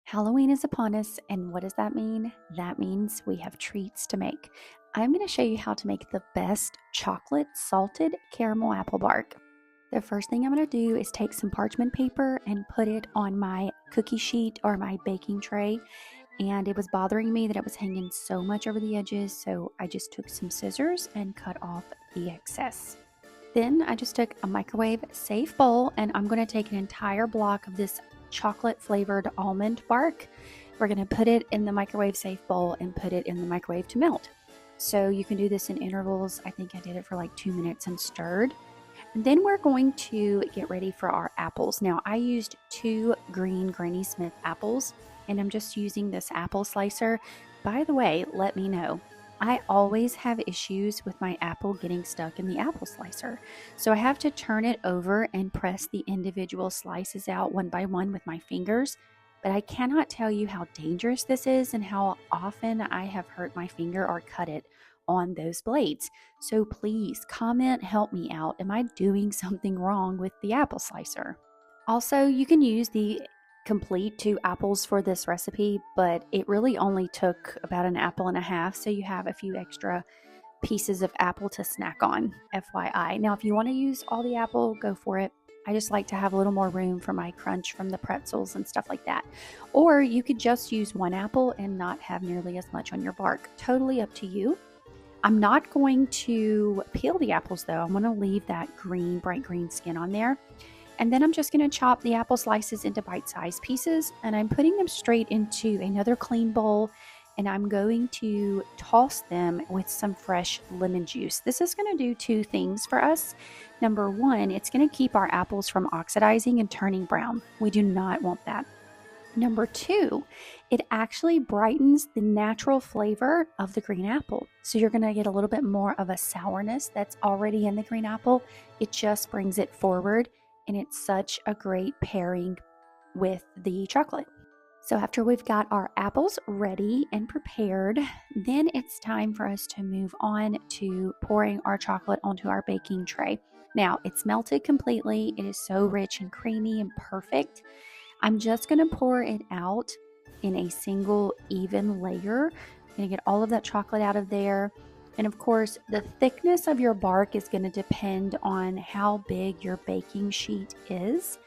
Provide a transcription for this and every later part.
Halloween is upon us, and what does that mean? That means we have treats to make. I'm going to show you how to make the best chocolate salted caramel apple bark. The first thing I'm going to do is take some parchment paper and put it on my cookie sheet or my baking tray. And it was bothering me that it was hanging so much over the edges, so I just took some scissors and cut off the excess. Then I just took a microwave safe bowl, and I'm going to take an entire block of this chocolate flavored almond bark. We're going to put it in the microwave safe bowl and put it in the microwave to melt. So you can do this in intervals. I think I did it for like 2 minutes and stirred. And then we're going to get ready for our apples. Now I used 2 green Granny Smith apples, and I'm just using this apple slicer. By the way, let me know. I always have issues with my apple getting stuck in the apple slicer. So I have to turn it over and press the individual slices out one by one with my fingers. But I cannot tell you how dangerous this is and how often I have hurt my finger or cut it on those blades. So please comment, help me out. Am I doing something wrong with the apple slicer? Also, you can use the complete 2 apples for this recipe, but it really only took about an apple and a half, so you have a few extra pieces of apple to snack on, FYI. Now if you want to use all the apple, go for it. I just like to have a little more room for my crunch from the pretzels and stuff like that. Or you could just use 1 apple and not have nearly as much on your bark. Totally up to you. I'm not going to peel the apples though. I'm going to leave that green, bright green skin on there. And then I'm just going to chop the apple slices into bite-sized pieces, and I'm putting them straight into another clean bowl, and I'm going to toss them with some fresh lemon juice. This is going to do 2 things for us. Number 1, it's going to keep our apples from oxidizing and turning brown. We do not want that. Number 2, it actually brightens the natural flavor of the green apple. So you're going to get a little bit more of a sourness that's already in the green apple. It just brings it forward. And it's such a great pairing with the chocolate. So after we've got our apples ready and prepared, then it's time for us to move on to pouring our chocolate onto our baking tray. Now it's melted completely. It is so rich and creamy and perfect. I'm just going to pour it out in a single even layer. I'm going to get all of that chocolate out of there. And of course, the thickness of your bark is going to depend on how big your baking sheet is.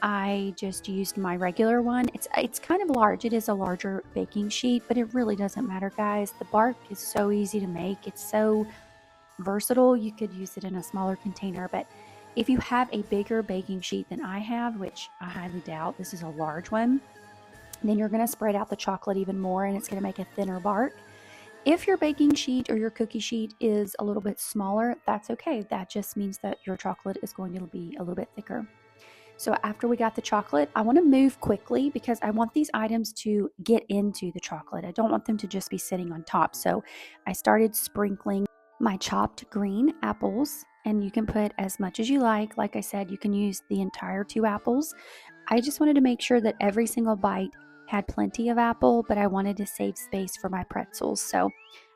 I just used my regular one. It's kind of large. It is a larger baking sheet, but it really doesn't matter, guys. The bark is so easy to make. It's so versatile. You could use it in a smaller container, but if you have a bigger baking sheet than I have, which I highly doubt, this is a large one, then you're going to spread out the chocolate even more, and it's going to make a thinner bark. If your baking sheet or your cookie sheet is a little bit smaller, that's okay. That just means that your chocolate is going to be a little bit thicker. So after we got the chocolate, I want to move quickly because I want these items to get into the chocolate. I don't want them to just be sitting on top. So I started sprinkling my chopped green apples, and you can put as much as you like. Like I said, you can use the entire 2 apples. I just wanted to make sure that every single bite had plenty of apple, but I wanted to save space for my pretzels. So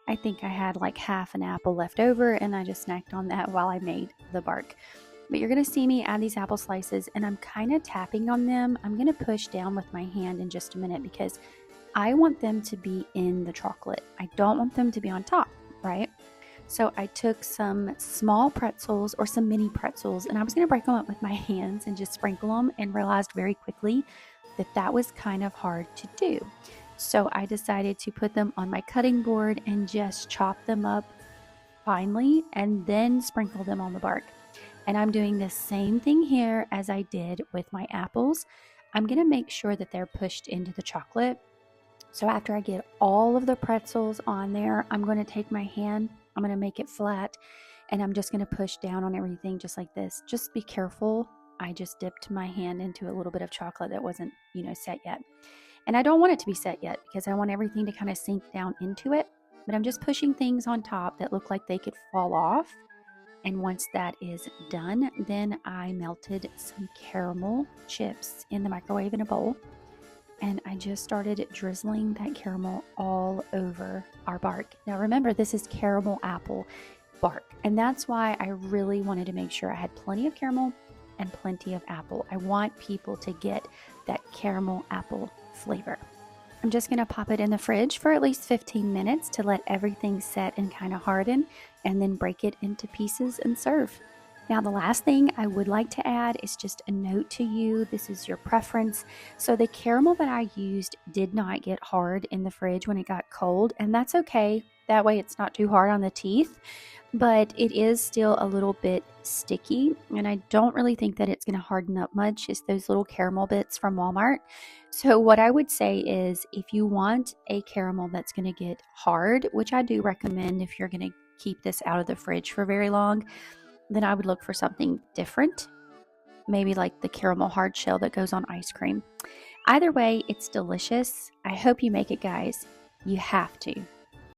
I think I had like half an apple left over, and I just snacked on that while I made the bark. But you're going to see me add these apple slices, and I'm kind of tapping on them. I'm going to push down with my hand in just a minute because I want them to be in the chocolate. I don't want them to be on top, right? So I took some small pretzels or some mini pretzels, and I was going to break them up with my hands and just sprinkle them, and realized very quickly that was kind of hard to do. So I decided to put them on my cutting board and just chop them up finely and then sprinkle them on the bark. And I'm doing the same thing here as I did with my apples. I'm going to make sure that they're pushed into the chocolate. So after I get all of the pretzels on there, I'm going to take my hand, I'm going to make it flat, and I'm just going to push down on everything just like this. Just be careful. I just dipped my hand into a little bit of chocolate that wasn't, set yet. And I don't want it to be set yet because I want everything to kind of sink down into it. But I'm just pushing things on top that look like they could fall off. And once that is done, then I melted some caramel chips in the microwave in a bowl. And I just started drizzling that caramel all over our bark. Now remember, this is caramel apple bark. And that's why I really wanted to make sure I had plenty of caramel and plenty of apple. I want people to get that caramel apple flavor. I'm just going to pop it in the fridge for at least 15 minutes to let everything set and kind of harden, and then break it into pieces and serve. Now, the last thing I would like to add is just a note to you. This is your preference. So the caramel that I used did not get hard in the fridge when it got cold, and that's okay. That way it's not too hard on the teeth, but it is still a little bit sticky, and I don't really think that it's going to harden up much. It's those little caramel bits from Walmart. So what I would say is, if you want a caramel that's going to get hard, which I do recommend if you're going to keep this out of the fridge for very long, then I would look for something different, maybe like the caramel hard shell that goes on ice cream. Either way, it's delicious. I hope you make it, guys. You have to.